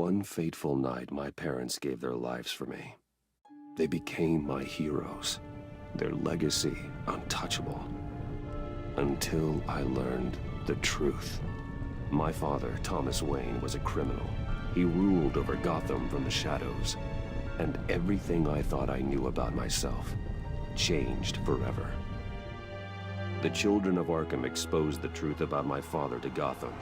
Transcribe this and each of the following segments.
one fateful night, my parents gave their lives for me. They became my heroes, their legacy untouchable. Until I learned the truth. My father, Thomas Wayne, was a criminal. He ruled over Gotham from the shadows. And everything I thought I knew about myself changed forever. The children of Arkham exposed the truth about my father to Gotham.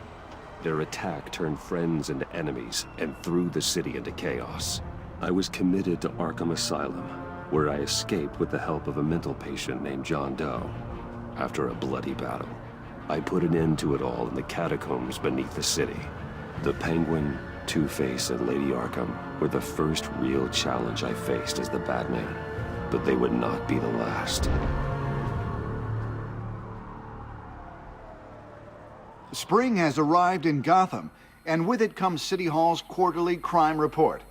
Their attack turned friends into enemies and threw the city into chaos. I was committed to Arkham Asylum, where I escaped with the help of a mental patient named John Doe. After a bloody battle, I put an end to it all in the catacombs beneath the city. The Penguin, Two-Face, and Lady Arkham were the first real challenge I faced as the Batman, but they would not be the last. Spring has arrived in Gotham, and with it comes City Hall's quarterly crime report.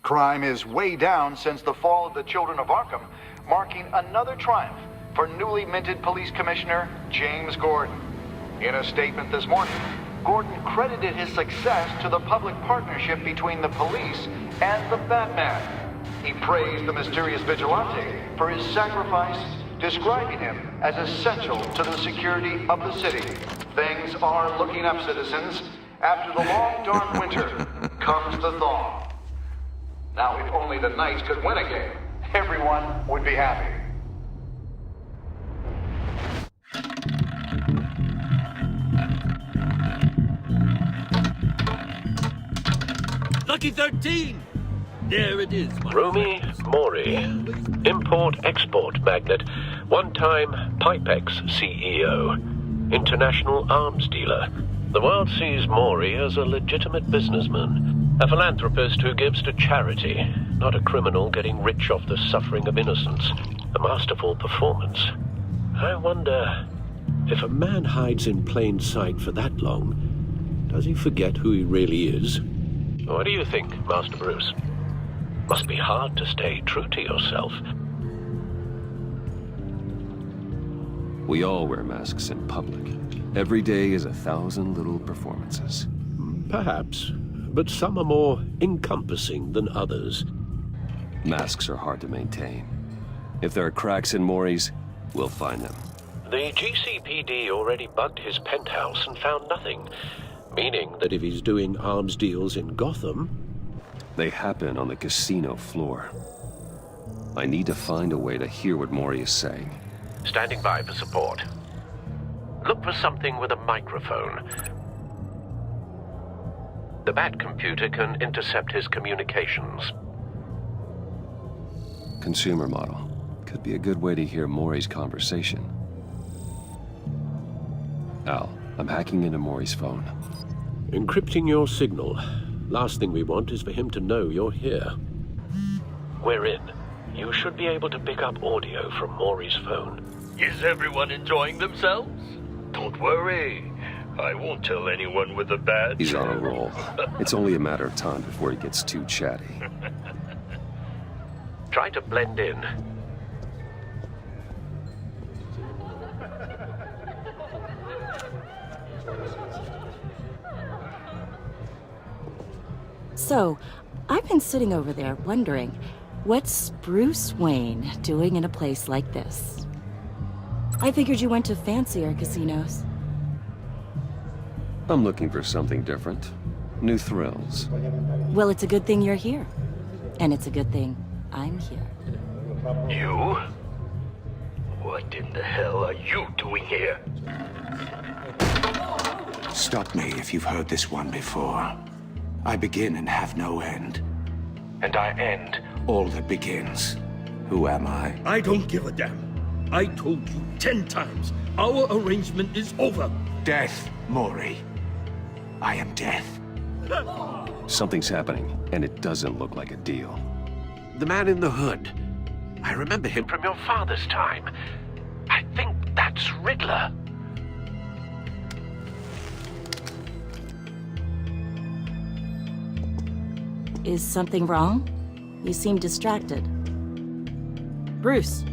Crime is way down since the fall of the Children of Arkham, marking another triumph for newly minted Police Commissioner James Gordon. In a statement this morning, Gordon credited his success to the public partnership between the police and the Batman. He praised the mysterious vigilante for his sacrifice, describing him as essential to the security of the city. Things are looking up, citizens. After the long, dark winter comes the thaw. Now, if only the Knights could win again, everyone would be happy. Lucky 13! There it is, my Romy Mori, import-export magnate, one-time Pipex CEO, international arms dealer. The world sees Mori as a legitimate businessman, a philanthropist who gives to charity, not a criminal getting rich off the suffering of innocence. A masterful performance. I wonder, if a man hides in plain sight for that long, does he forget who he really is? What do you think, Master Bruce? Must be hard to stay true to yourself. We all wear masks in public. Every day is 1,000 little performances. Perhaps, but some are more encompassing than others. Masks are hard to maintain. If there are cracks in Mori's, we'll find them. The GCPD already bugged his penthouse and found nothing, meaning that if he's doing arms deals in Gotham... They happen on the casino floor. I need to find a way to hear what Mori is saying. Standing by for support. Look for something with a microphone. The Bat computer can intercept his communications. Consumer model. Could be a good way to hear Mori's conversation. Al, I'm hacking into Mori's phone. Encrypting your signal. Last thing we want is for him to know you're here. We're in. You should be able to pick up audio from Mori's phone. Is everyone enjoying themselves? Don't worry. I won't tell anyone with a badge. He's on a roll. It's only a matter of time before he gets too chatty. Try to blend in. So, I've been sitting over there wondering, what's Bruce Wayne doing in a place like this? I figured you went to fancier casinos. I'm looking for something different. New thrills. Well, it's a good thing you're here. And it's a good thing I'm here. You? What in the hell are you doing here? Stop me if you've heard this one before. I begin and have no end. And I end all that begins. Who am I? I don't give a damn. I told you 10 times. Our arrangement is over. Death, Mori. I am death. Something's happening, and it doesn't look like a deal. The man in the hood. I remember him from your father's time. I think that's Riddler. Is something wrong? You seem distracted. Bruce.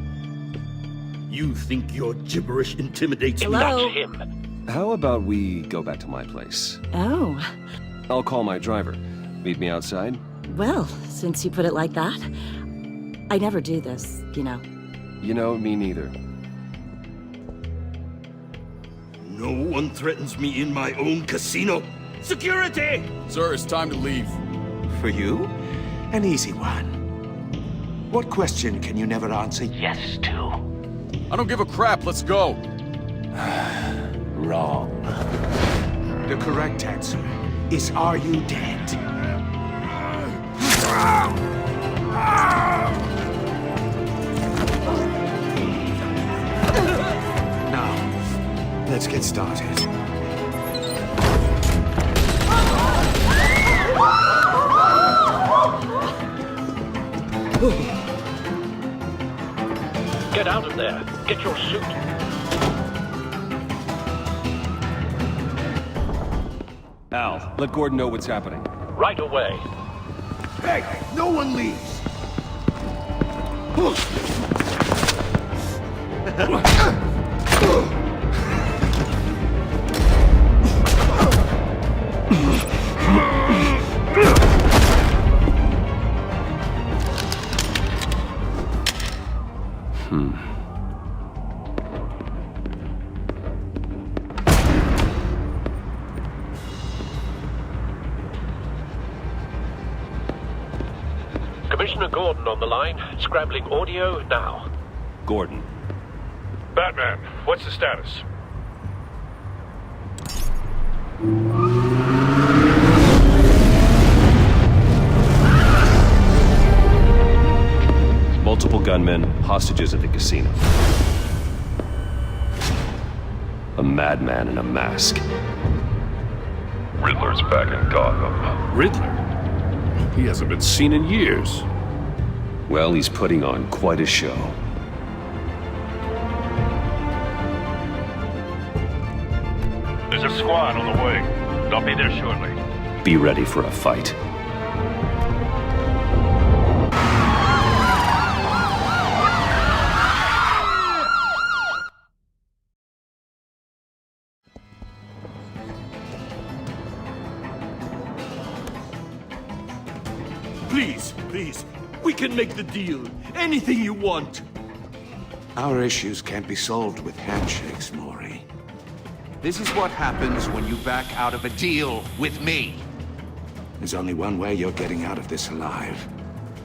You think your gibberish intimidates me? Hello? Not him. How about we go back to my place? Oh. I'll call my driver. Meet me outside? Well, since you put it like that, I never do this, you know. You know, me neither. No one threatens me in my own casino. Security! Sir, it's time to leave. For you? An easy one. What question can you never answer yes to? I don't give a crap, let's go. Wrong. The correct answer is, are you dead? Now, let's get started. Get out of there. Get your suit. Al, let Gordon know what's happening. Right away. Hey, no one leaves! Commissioner Gordon on the line. Scrambling audio now. Gordon. Batman, what's the status? Multiple gunmen, hostages at the casino. A madman in a mask. Riddler's back in Gotham. Riddler? He hasn't been seen in years. Well, he's putting on quite a show. There's a squad on the way. They'll be there shortly. Be ready for a fight. Please, we can make the deal. Anything you want. Our issues can't be solved with handshakes, Maury. This is what happens when you back out of a deal with me. There's only one way you're getting out of this alive.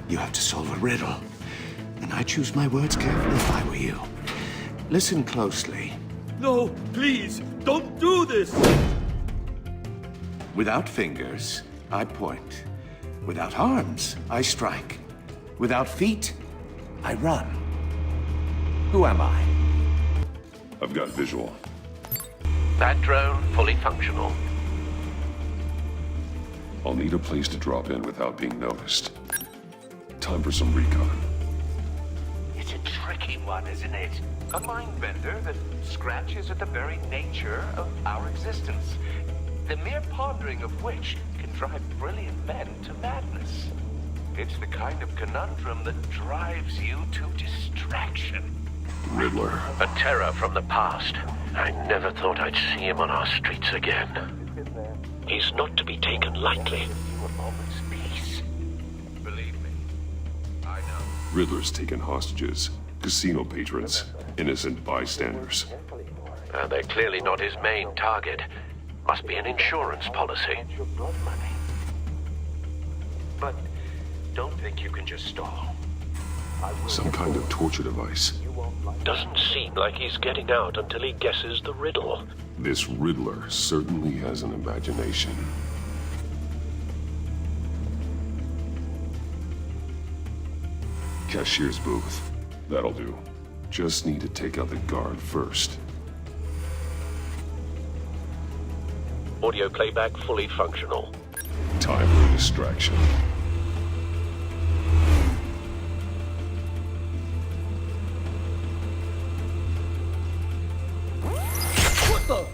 You have to solve a riddle. And I choose my words carefully if I were you. Listen closely. No, please, don't do this! Without fingers, I point. Without arms, I strike. Without feet, I run. Who am I? I've got visual. That drone fully functional. I'll need a place to drop in without being noticed. Time for some recon. It's a tricky one, isn't it? A mind bender that scratches at the very nature of our existence. The mere pondering of which can drive brilliant men to madness. It's the kind of conundrum that drives you to distraction. Riddler. A terror from the past. I never thought I'd see him on our streets again. He's not to be taken lightly. Peace. Believe me, I know. Riddler's taken hostages. Casino patrons. Innocent bystanders. They're clearly not his main target. Must be an insurance policy. But don't think you can just stall. Some kind of torture device. Doesn't seem like he's getting out until he guesses the riddle. This Riddler certainly has an imagination. Cashier's booth. That'll do. Just need to take out the guard first. Audio playback fully functional. Time for a distraction. What the?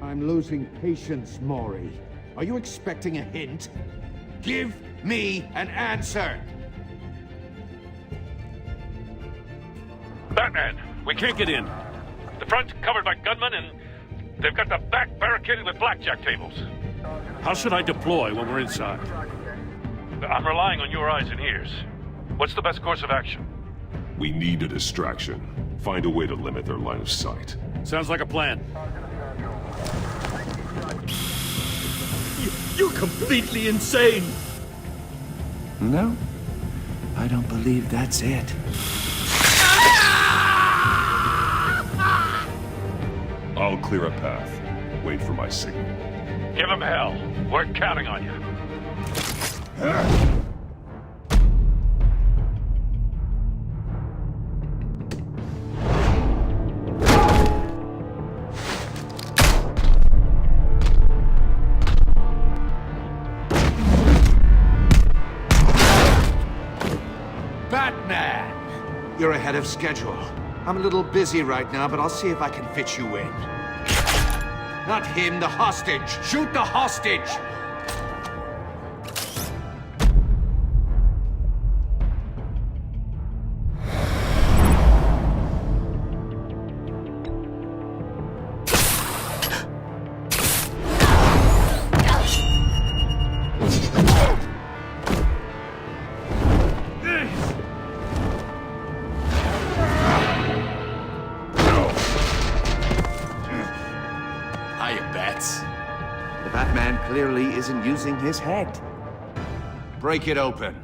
I'm losing patience, Maury. Are you expecting a hint? Give me an answer! Batman, we can't get in. The front covered by gunmen, and they've got the back barricaded with blackjack tables. How should I deploy when we're inside? I'm relying on your eyes and ears. What's the best course of action? We need a distraction. Find a way to limit their line of sight. Sounds like a plan. You're completely insane! No, I don't believe that's it. I'll clear a path. Wait for my signal. Give them hell. We're counting on you. Batman! You're ahead of schedule. I'm a little busy right now, but I'll see if I can fit you in. Not him, the hostage! Shoot the hostage! The Batman clearly isn't using his head. Break it open.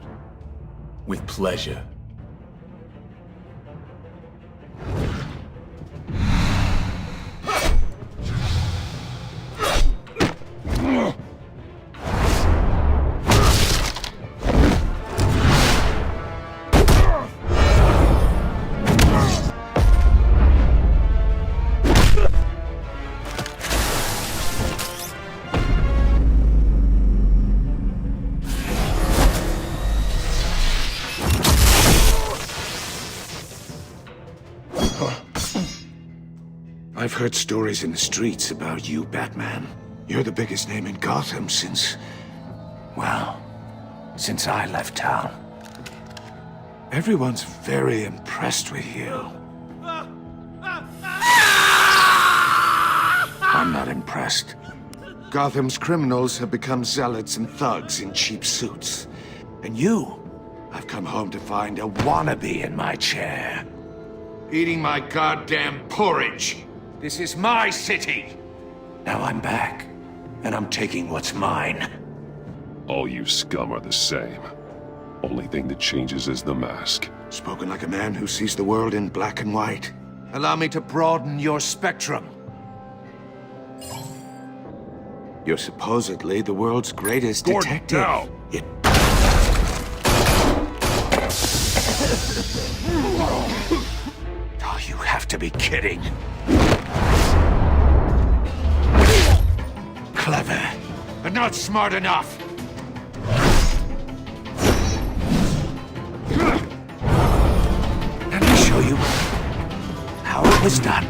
With pleasure. I've heard stories in the streets about you, Batman. You're the biggest name in Gotham since... well, since I left town. Everyone's very impressed with you. I'm not impressed. Gotham's criminals have become zealots and thugs in cheap suits. And you, I've come home to find a wannabe in my chair. Eating my goddamn porridge. This is my city! Now I'm back, and I'm taking what's mine. All you scum are the same. Only thing that changes is the mask. Spoken like a man who sees the world in black and white. Allow me to broaden your spectrum. You're supposedly the world's greatest detective. Now. Oh, you have to be kidding. Clever, but not smart enough. Let me show you how it was done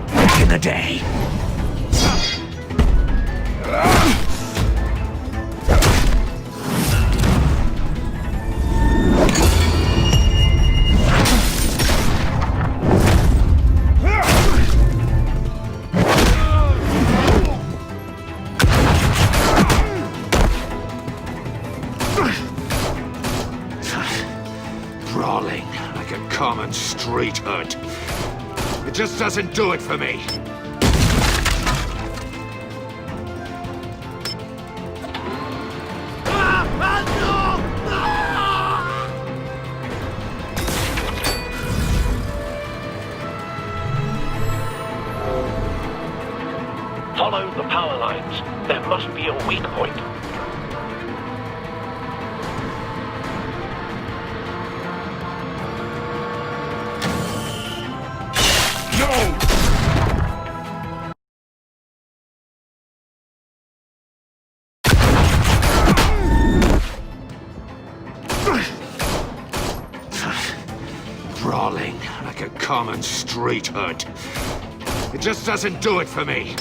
back in the day. Brawling like a common street hood. It just doesn't do it for me. Follow the power lines. There must be a weak point. Brawling like a common street hood. It just doesn't do it for me.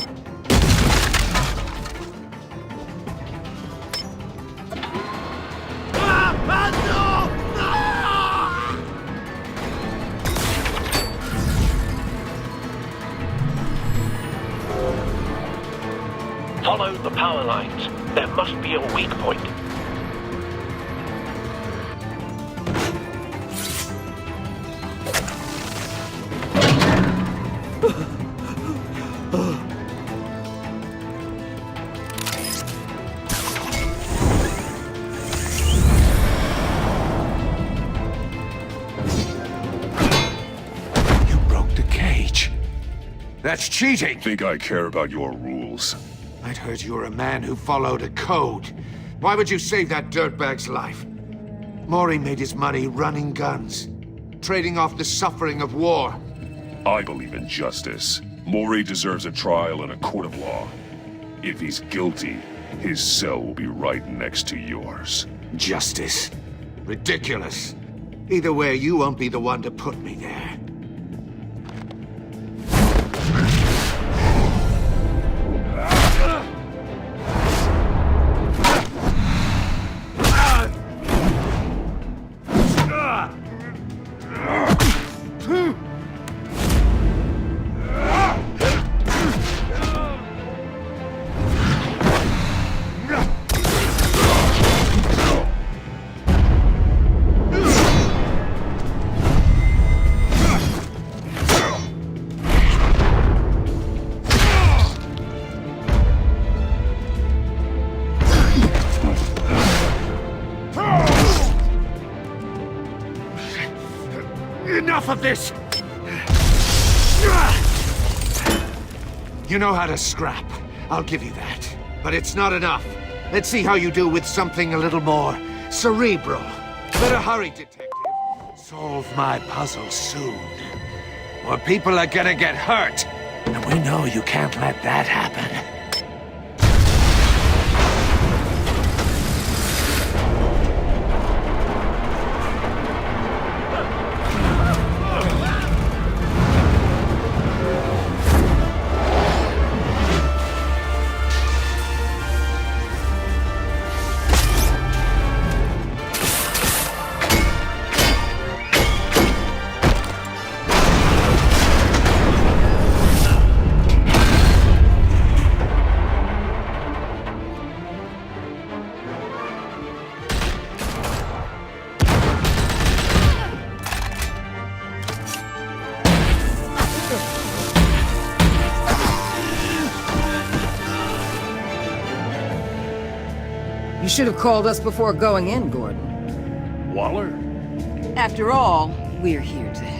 Follow the power lines. There must be a weak point. That's cheating! Think I care about your rules? I'd heard you were a man who followed a code. Why would you save that dirtbag's life? Maury made his money running guns, trading off the suffering of war. I believe in justice. Maury deserves a trial in a court of law. If he's guilty, his cell will be right next to yours. Justice? Ridiculous. Either way, you won't be the one to put me there. Enough of this! You know how to scrap. I'll give you that. But it's not enough. Let's see how you do with something a little more cerebral. Better hurry, detective. Solve my puzzle soon. Or people are gonna get hurt. And we know you can't let that happen. You should have called us before going in, Gordon. Waller? After all, we're here to help.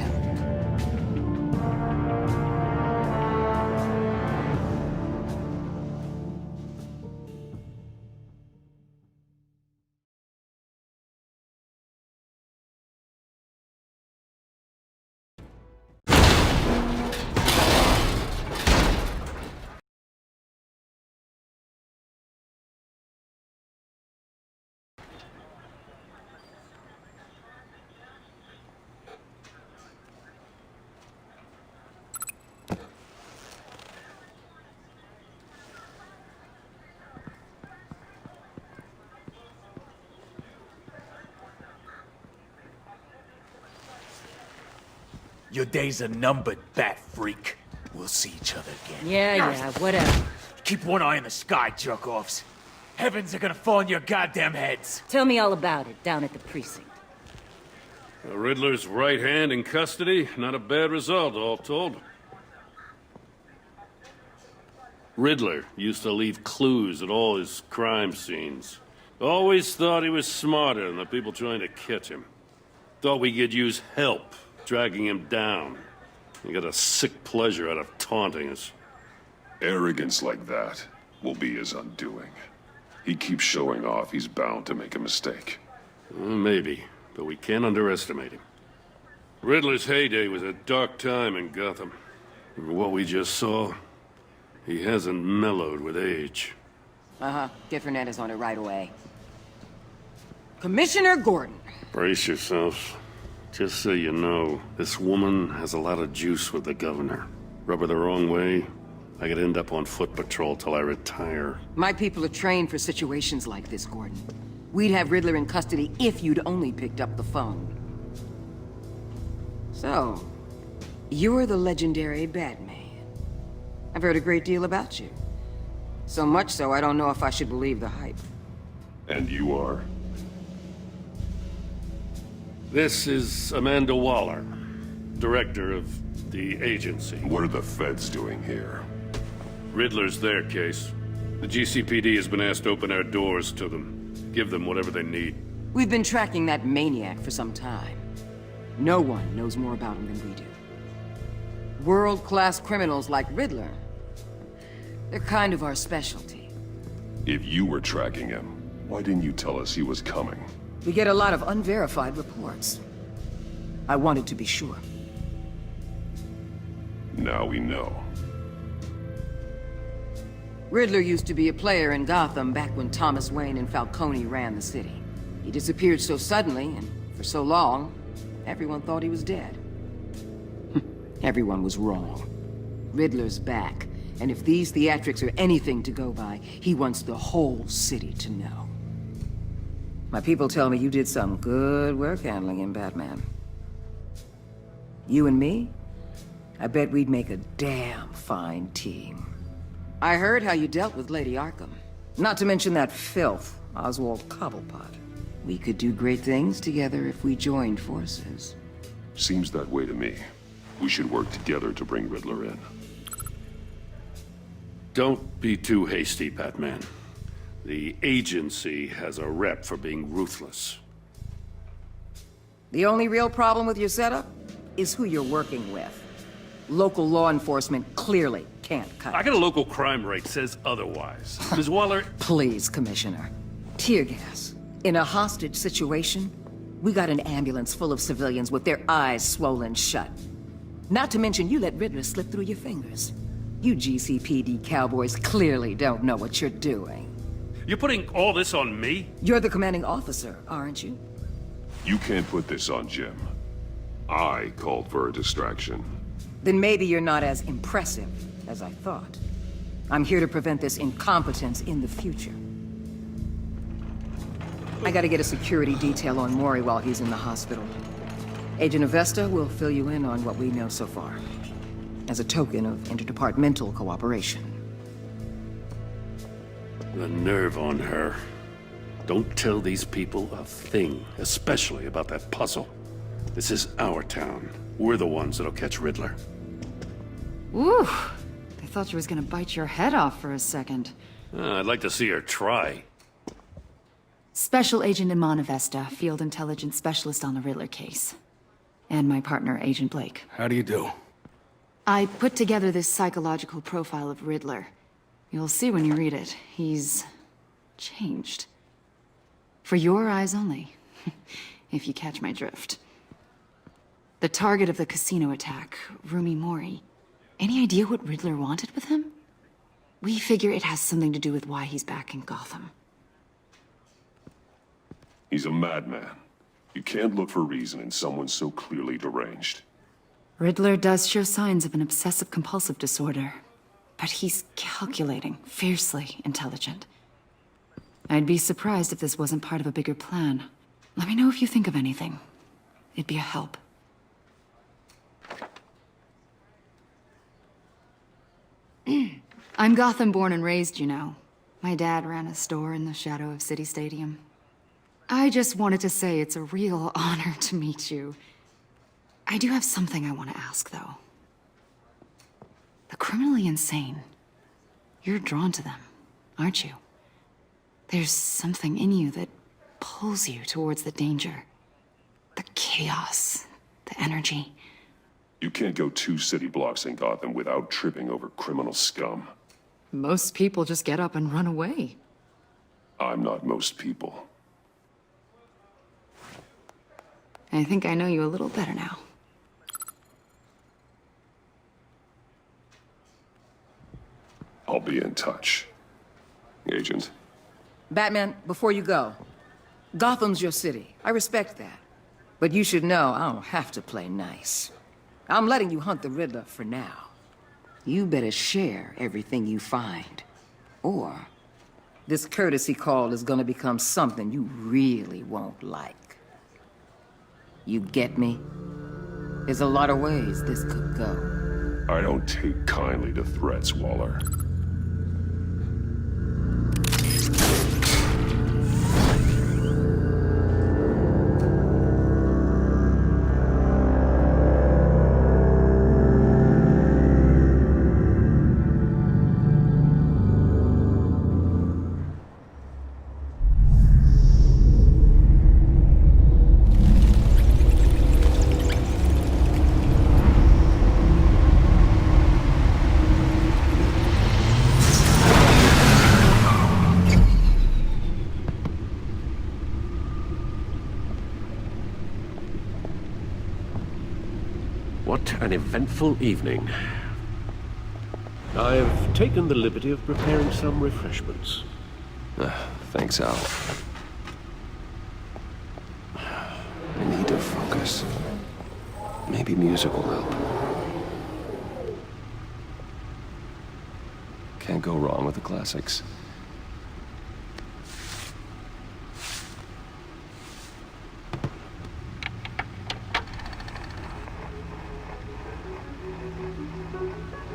Your days are numbered, bat freak. We'll see each other again. Yeah, whatever. Keep one eye in the sky, jerk-offs. Heavens are gonna fall on your goddamn heads. Tell me all about it down at the precinct. The Riddler's right hand in custody. Not a bad result, all told. Riddler used to leave clues at all his crime scenes. Always thought he was smarter than the people trying to catch him. Thought we could use help, dragging him down. He got a sick pleasure out of taunting us. Arrogance like that will be his undoing. He keeps showing off, he's bound to make a mistake. Maybe, but we can't underestimate him. Riddler's heyday was a dark time in Gotham. And what we just saw, he hasn't mellowed with age. Get Fernandez on it right away. Commissioner Gordon. Brace yourselves. Just so you know, this woman has a lot of juice with the governor. Rub her the wrong way, I could end up on foot patrol till I retire. My people are trained for situations like this, Gordon. We'd have Riddler in custody if you'd only picked up the phone. So, you're the legendary Batman. I've heard a great deal about you. So much so, I don't know if I should believe the hype. And you are? This is Amanda Waller, director of the agency. What are the feds doing here? Riddler's their case. The GCPD has been asked to open our doors to them. Give them whatever they need. We've been tracking that maniac for some time. No one knows more about him than we do. World-class criminals like Riddler. They're kind of our specialty. If you were tracking him, why didn't you tell us he was coming? We get a lot of unverified reports. I wanted to be sure. Now we know. Riddler used to be a player in Gotham back when Thomas Wayne and Falcone ran the city. He disappeared so suddenly and for so long, everyone thought he was dead. Everyone was wrong. Riddler's back, and if these theatrics are anything to go by, he wants the whole city to know. My people tell me you did some good work handling him, Batman. You and me? I bet we'd make a damn fine team. I heard how you dealt with Lady Arkham. Not to mention that filth, Oswald Cobblepot. We could do great things together if we joined forces. Seems that way to me. We should work together to bring Riddler in. Don't be too hasty, Batman. The agency has a rep for being ruthless. The only real problem with your setup is who you're working with. Local law enforcement clearly can't cut I got a local crime rate says otherwise. Ms. Waller... Please, Commissioner. Tear gas. In a hostage situation, we got an ambulance full of civilians with their eyes swollen shut. Not to mention you let Riddler slip through your fingers. You GCPD cowboys clearly don't know what you're doing. You're putting all this on me? You're the commanding officer, aren't you? You can't put this on Jim. I called for a distraction. Then maybe you're not as impressive as I thought. I'm here to prevent this incompetence in the future. I gotta get a security detail on Mori while he's in the hospital. Agent Avesta will fill you in on what we know so far, as a token of interdepartmental cooperation. The nerve on her. Don't tell these people a thing, especially about that puzzle. This is our town. We're the ones that'll catch Riddler. Ooh, I thought she was gonna bite your head off for a second. I'd like to see her try. Special Agent Iman Avesta, Field Intelligence Specialist on the Riddler case. And my partner, Agent Blake. How do you do? I put together this psychological profile of Riddler. You'll see when you read it. He's changed. For your eyes only, if you catch my drift. The target of the casino attack, Rumi Mori. Any idea what Riddler wanted with him? We figure it has something to do with why he's back in Gotham. He's a madman. You can't look for reason in someone so clearly deranged. Riddler does show signs of an obsessive-compulsive disorder, but he's calculating, fiercely intelligent. I'd be surprised if this wasn't part of a bigger plan. Let me know if you think of anything. It'd be a help. I'm Gotham born and raised, you know. My dad ran a store in the shadow of City Stadium. I just wanted to say it's a real honor to meet you. I do have something I want to ask, though. The criminally insane. You're drawn to them, aren't you? There's something in you that pulls you towards the danger. The chaos, the energy. You can't go 2 city blocks in Gotham without tripping over criminal scum. Most people just get up and run away. I'm not most people. I think I know you a little better now. I'll be in touch. Agent. Batman, before you go, Gotham's your city. I respect that. But you should know I don't have to play nice. I'm letting you hunt the Riddler for now. You better share everything you find. Or this courtesy call is gonna become something you really won't like. You get me? There's a lot of ways this could go. I don't take kindly to threats, Waller. What an eventful evening. I've taken the liberty of preparing some refreshments. Thanks, Al. I need to focus. Maybe music will help. Can't go wrong with the classics.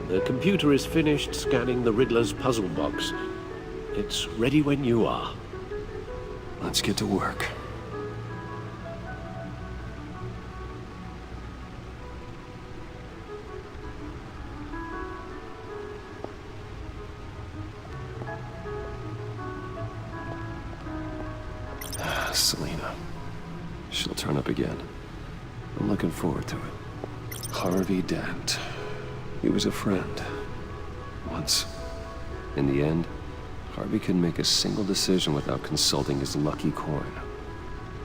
The computer is finished scanning the Riddler's puzzle box. It's ready when you are. Let's get to work. Selena. She'll turn up again. I'm looking forward to it. Harvey Dent. He was a friend. Once. In the end, Harvey couldn't make a single decision without consulting his lucky coin.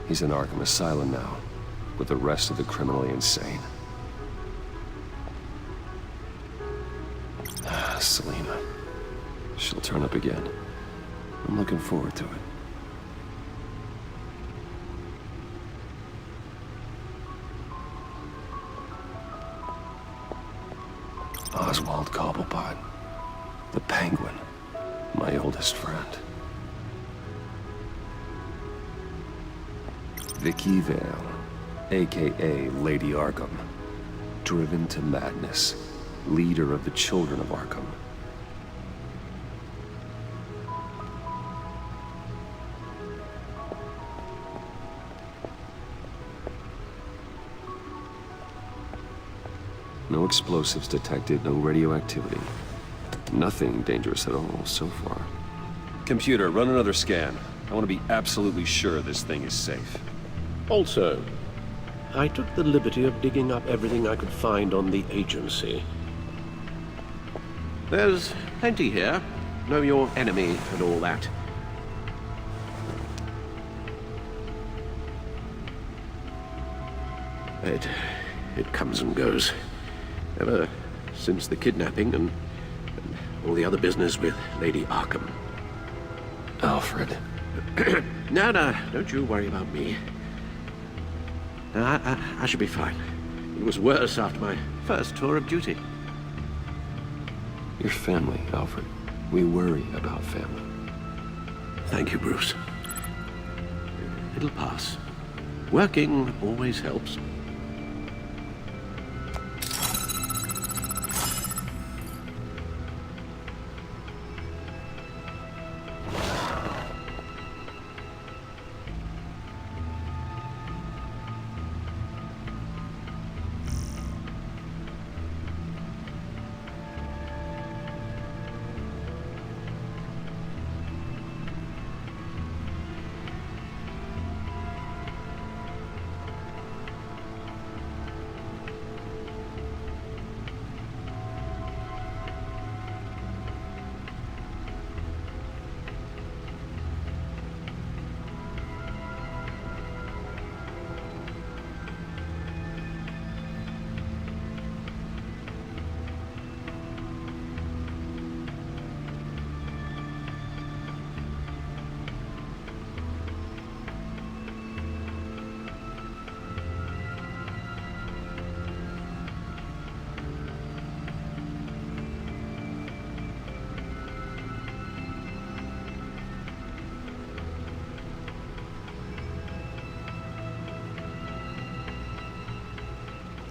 He's in Arkham Asylum now, with the rest of the criminally insane. Selena. She'll turn up again. I'm looking forward to it. Oswald Cobblepot. The Penguin. My oldest friend. Vicky Vale, a.k.a. Lady Arkham. Driven to madness. Leader of the Children of Arkham. No explosives detected, no radioactivity. Nothing dangerous at all so far. Computer, run another scan. I want to be absolutely sure this thing is safe. Also, I took the liberty of digging up everything I could find on the agency. There's plenty here. Know your enemy and all that. It comes and goes. Ever since the kidnapping and all the other business with Lady Arkham. Alfred. No, don't you worry about me. No, I should be fine. It was worse after my first tour of duty. Your family, Alfred. We worry about family. Thank you, Bruce. It'll pass. Working always helps.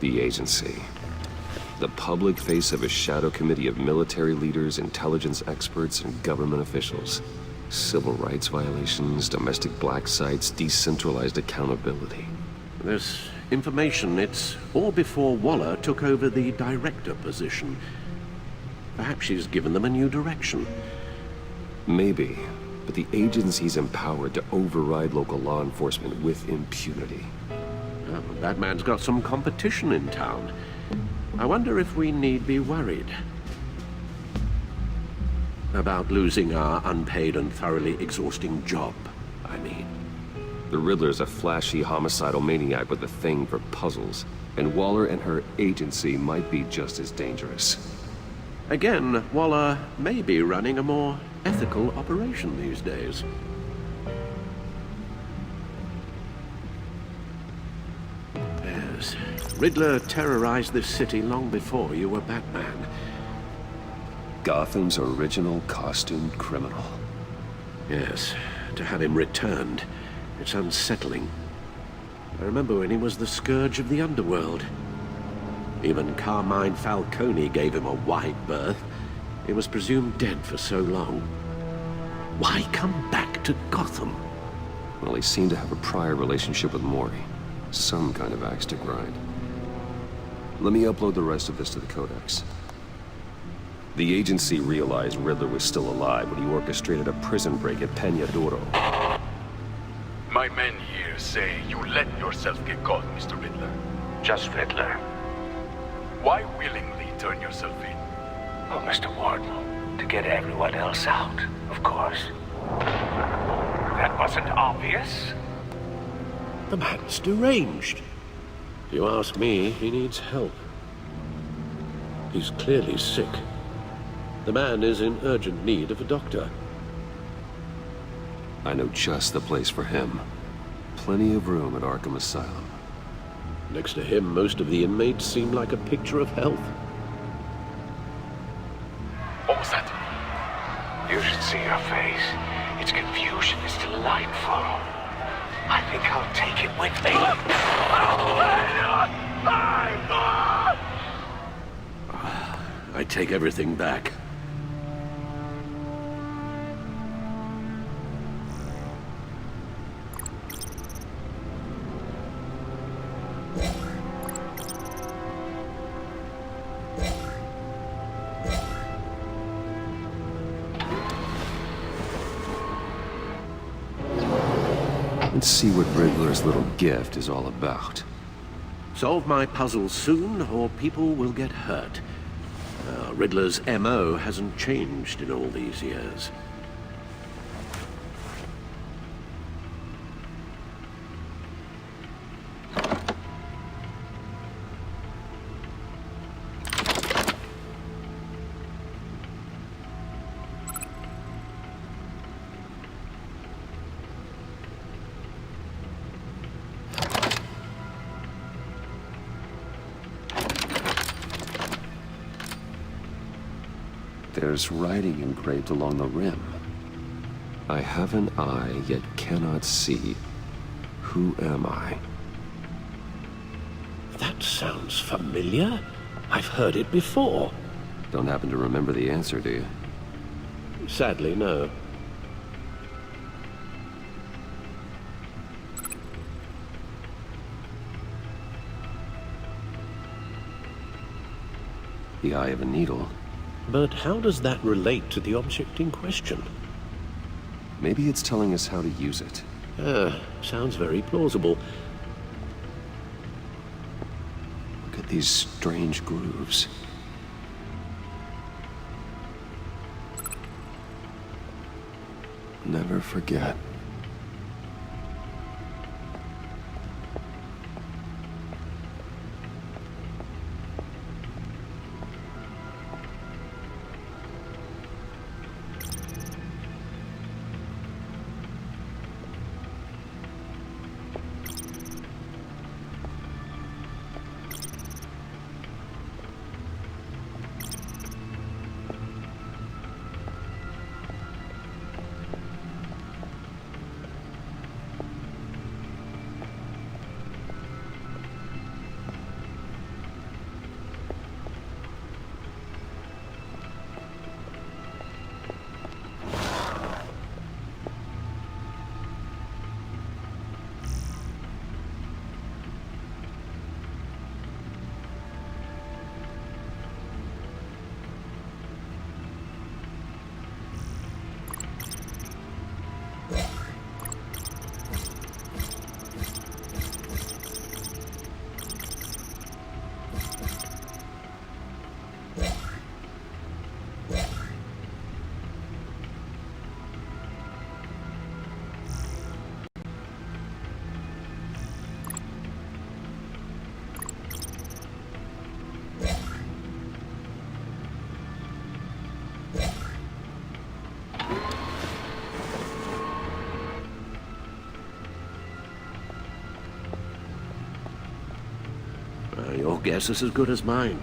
The agency. The public face of a shadow committee of military leaders, intelligence experts, and government officials. Civil rights violations, domestic black sites, decentralized accountability. This information, it's all before Waller took over the director position. Perhaps she's given them a new direction. Maybe, but the agency's empowered to override local law enforcement with impunity. Oh, that man's got some competition in town. I wonder if we need be worried about losing our unpaid and thoroughly exhausting job, I mean. The Riddler's a flashy homicidal maniac with a thing for puzzles, and Waller and her agency might be just as dangerous. Again, Waller may be running a more ethical operation these days. Yes, Riddler terrorized this city long before you were Batman. Gotham's original costumed criminal. Yes, to have him returned, it's unsettling. I remember when he was the scourge of the underworld. Even Carmine Falcone gave him a wide berth. He was presumed dead for so long. Why come back to Gotham? Well, he seemed to have a prior relationship with Mori. Some kind of axe to grind. Let me upload the rest of this to the Codex. The agency realized Riddler was still alive when he orchestrated a prison break at Peñadoro. My men here say you let yourself get caught, Mr. Riddler. Just Riddler. Why willingly turn yourself in? Oh, Mr. Warden, to get everyone else out, of course. That wasn't obvious. The man's deranged. If you ask me, he needs help. He's clearly sick. The man is in urgent need of a doctor. I know just the place for him. Plenty of room at Arkham Asylum. Next to him, most of the inmates seem like a picture of health. What was that? You should see your face. Its confusion is delightful. I think I'll take it with me. I take everything back. Let's see what Riddler's little gift is all about. Solve my puzzles soon, or people will get hurt. Riddler's MO hasn't changed in all these years. There's writing engraved along the rim. I have an eye, yet cannot see. Who am I? That sounds familiar. I've heard it before. Don't happen to remember the answer, do you? Sadly, no. The eye of a needle. But how does that relate to the object in question? Maybe it's telling us how to use it. Sounds very plausible. Look at these strange grooves. Never forget. guess is as good as mine.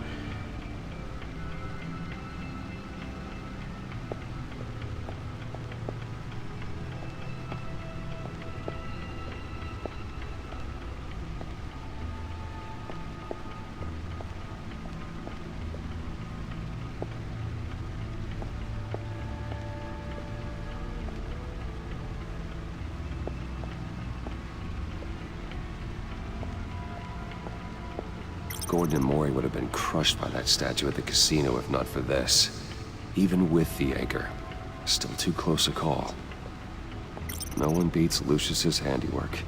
Gordon and Maury would have been crushed by that statue at the casino if not for this. Even with the anchor, still too close a call. No one beats Lucius's handiwork.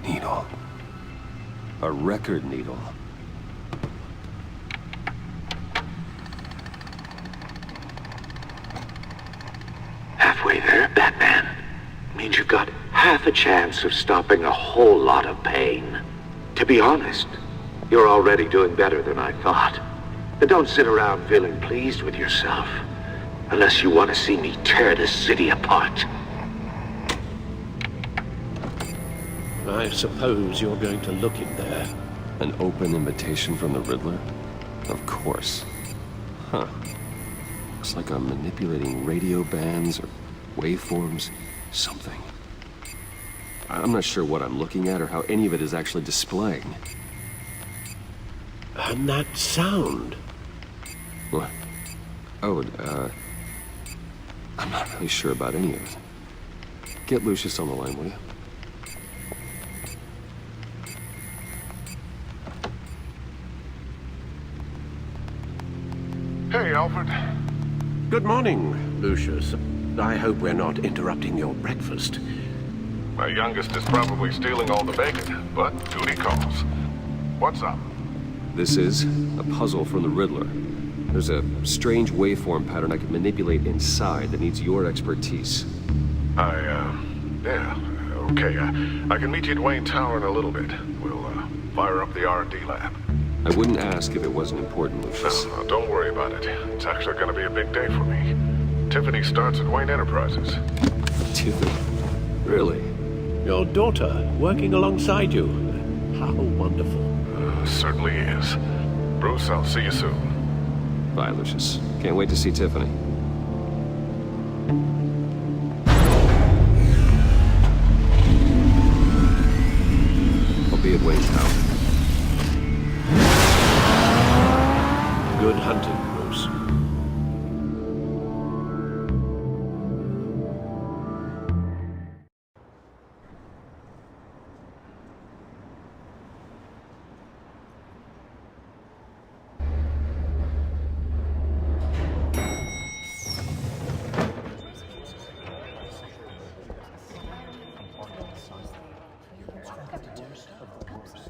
Needle. A record needle. Halfway there, Batman. Means you've got half a chance of stopping a whole lot of pain. To be honest, you're already doing better than I thought. And don't sit around feeling pleased with yourself. Unless you want to see me tear this city apart. I suppose you're going to look in there. An open invitation from the Riddler? Of course. Huh. Looks like I'm manipulating radio bands or waveforms, something. I'm not sure what I'm looking at or how any of it is actually displaying. And that sound? What? Oh, I'm not really sure about any of it. Get Lucius on the line, will you? Hey, Alfred. Good morning, Lucius. I hope we're not interrupting your breakfast. My youngest is probably stealing all the bacon, but duty calls. What's up? This is a puzzle from the Riddler. There's a strange waveform pattern I can manipulate inside that needs your expertise. Yeah, okay. I can meet you at Wayne Tower in a little bit. We'll, fire up the R&D lab. I wouldn't ask if it wasn't important, Lucius. No, don't worry about it. It's actually gonna be a big day for me. Tiffany starts at Wayne Enterprises. Tiffany? Really? Your daughter, working alongside you. How wonderful. Certainly is. Bruce, I'll see you soon. Bye, Lucius. Can't wait to see Tiffany. I'll be at Wayne Tower. Good hunting, Bruce.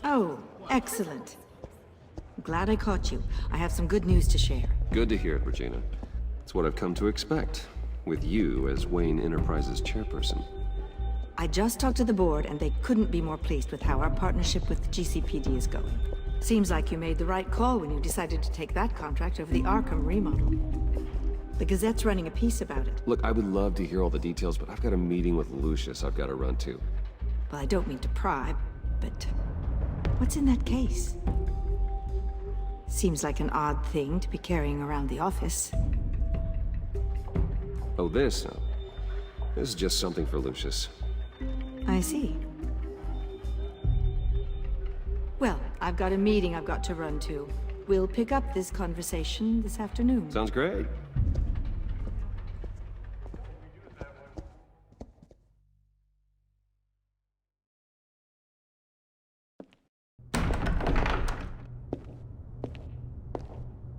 Oh, excellent. Glad I caught you. I have some good news to share. Good to hear it, Regina. It's what I've come to expect, with you as Wayne Enterprises chairperson. I just talked to the board, and they couldn't be more pleased with how our partnership with the GCPD is going. Seems like you made the right call when you decided to take that contract over the Arkham remodel. The Gazette's running a piece about it. Look, I would love to hear all the details, but I've got a meeting with Lucius I've got to run to. Well, I don't mean to pry, but what's in that case? Seems like an odd thing to be carrying around the office. Oh, this? No. This is just something for Lucius. I see. Well, I've got a meeting I've got to run to. We'll pick up this conversation this afternoon. Sounds great.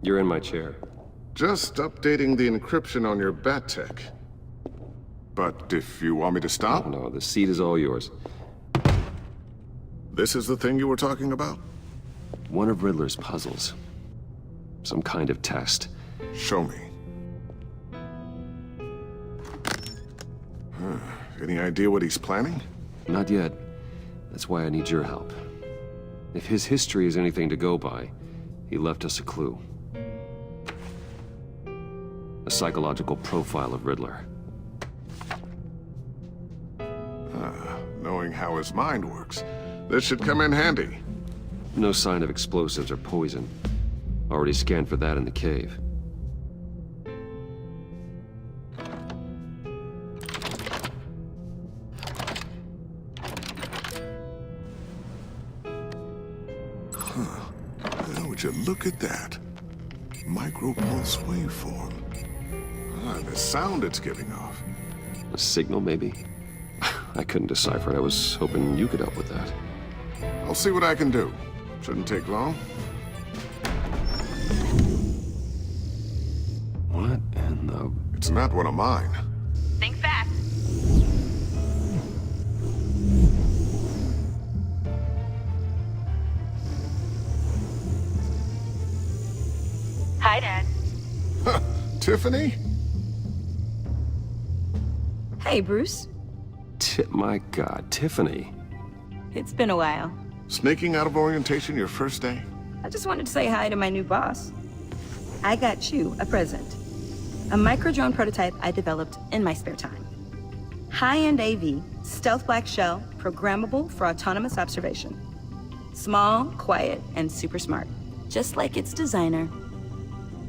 You're in my chair. Just updating the encryption on your bat tech. But if you want me to stop? Oh, no, the seat is all yours. This is the thing you were talking about? One of Riddler's puzzles. Some kind of test. Show me. Any idea what he's planning? Not yet. That's why I need your help. If his history is anything to go by, he left us a clue. A psychological profile of Riddler. Knowing how his mind works, this should come in handy. No sign of explosives or poison. Already scanned for that in the cave. Now, would you look at that? Micropulse waveform. The sound it's giving off. A signal, maybe? I couldn't decipher it. I was hoping you could help with that. I'll see what I can do. Shouldn't take long. What in the... It's not one of mine. Think fast. Hi, Dad. Huh, Tiffany? Hey, Bruce. My God, Tiffany. It's been a while. Sneaking out of orientation your first day? I just wanted to say hi to my new boss. I got you a present. A micro-drone prototype I developed in my spare time. High-end AV, stealth black shell, programmable for autonomous observation. Small, quiet, and super smart. Just like its designer.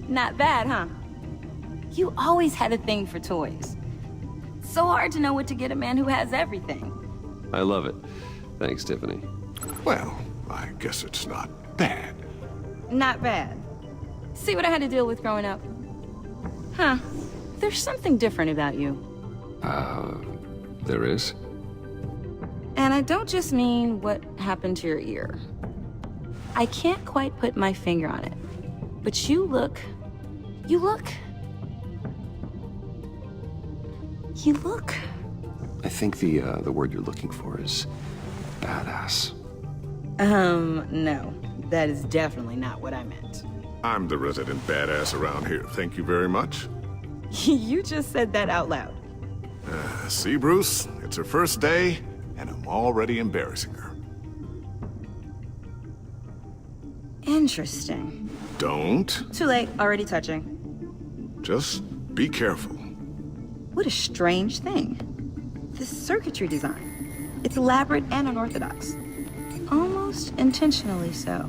Not bad, huh? You always had a thing for toys. So hard to know what to get a man who has everything. I love it. Thanks, Tiffany. Well, I guess it's not bad. Not bad. See what I had to deal with growing up? Huh. There's something different about you. There is? And I don't just mean what happened to your ear. I can't quite put my finger on it. But you look... I think the word you're looking for is badass. No. That is definitely not what I meant. I'm the resident badass around here. Thank you very much. You just said that out loud. See, Bruce? It's her first day, and I'm already embarrassing her. Interesting. Don't. Too late. Already touching. Just be careful. What a strange thing. This circuitry design. It's elaborate and unorthodox. Almost intentionally so.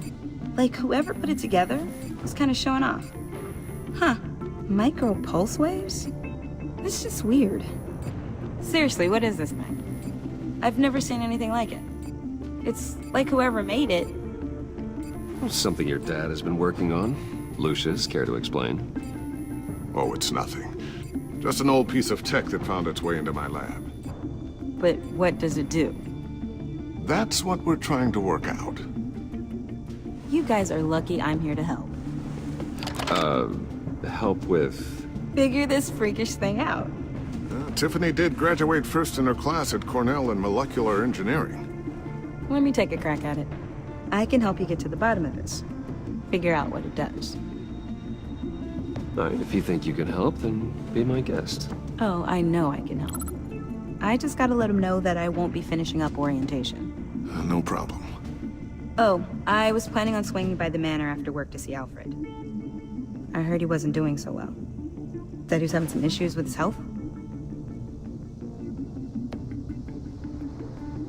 Like whoever put it together was kind of showing off. Huh. Micro pulse waves? It's just weird. Seriously, what is this thing? I've never seen anything like it. It's like whoever made it. Something your dad has been working on. Lucius, care to explain? Oh, it's nothing. Just an old piece of tech that found its way into my lab. But what does it do? That's what we're trying to work out. You guys are lucky I'm here to help. Help with... Figure this freakish thing out. Tiffany did graduate first in her class at Cornell in molecular engineering. Let me take a crack at it. I can help you get to the bottom of this. Figure out what it does. All right, if you think you can help, then be my guest. Oh, I know I can help. I just gotta let him know that I won't be finishing up orientation. No problem. Oh, I was planning on swinging by the manor after work to see Alfred. I heard he wasn't doing so well. Said he was having some issues with his health.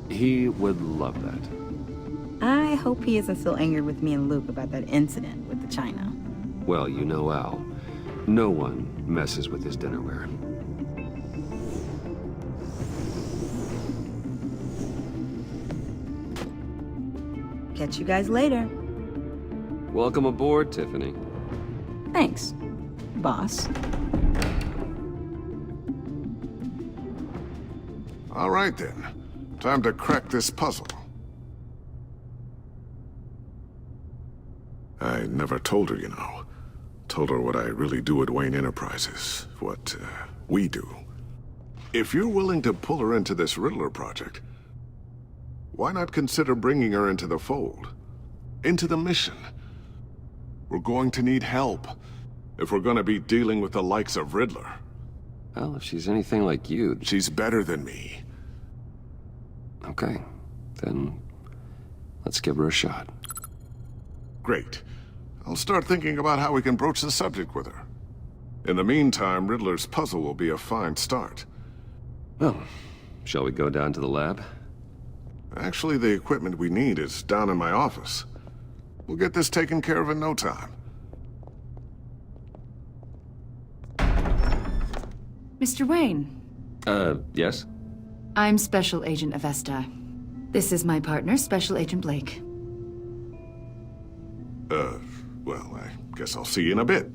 He would love that. I hope he isn't still angered with me and Luke about that incident with the china. Well, you know Al. No one messes with his dinnerware. Catch you guys later. Welcome aboard, Tiffany. Thanks, boss. All right, then. Time to crack this puzzle. I never told her, you know. Told her what I really do at Wayne Enterprises. What, we do. If you're willing to pull her into this Riddler project, why not consider bringing her into the fold? Into the mission? We're going to need help if we're going to be dealing with the likes of Riddler. Well, if she's anything like you... She's better than me. Okay, then let's give her a shot. Great. I'll start thinking about how we can broach the subject with her. In the meantime, Riddler's puzzle will be a fine start. Well, shall we go down to the lab? Actually, the equipment we need is down in my office. We'll get this taken care of in no time. Mr. Wayne. Yes? I'm Special Agent Avesta. This is my partner, Special Agent Blake. Well, I guess I'll see you in a bit.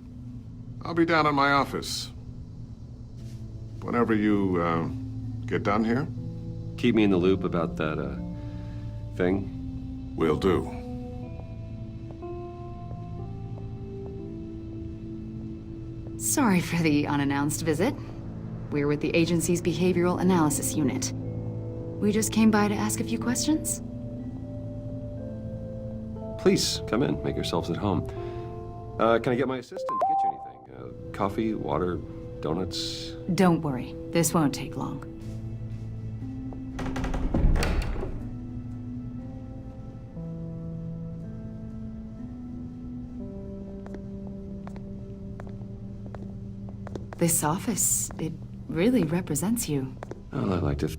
I'll be down in my office. Whenever you, get done here? Keep me in the loop about that, thing? Will do. Sorry for the unannounced visit. We're with the agency's Behavioral Analysis Unit. We just came by to ask a few questions. Please, come in. Make yourselves at home. Can I get my assistant to get you anything? Coffee, water, donuts? Don't worry, this won't take long. This office, it really represents you. Well, I like to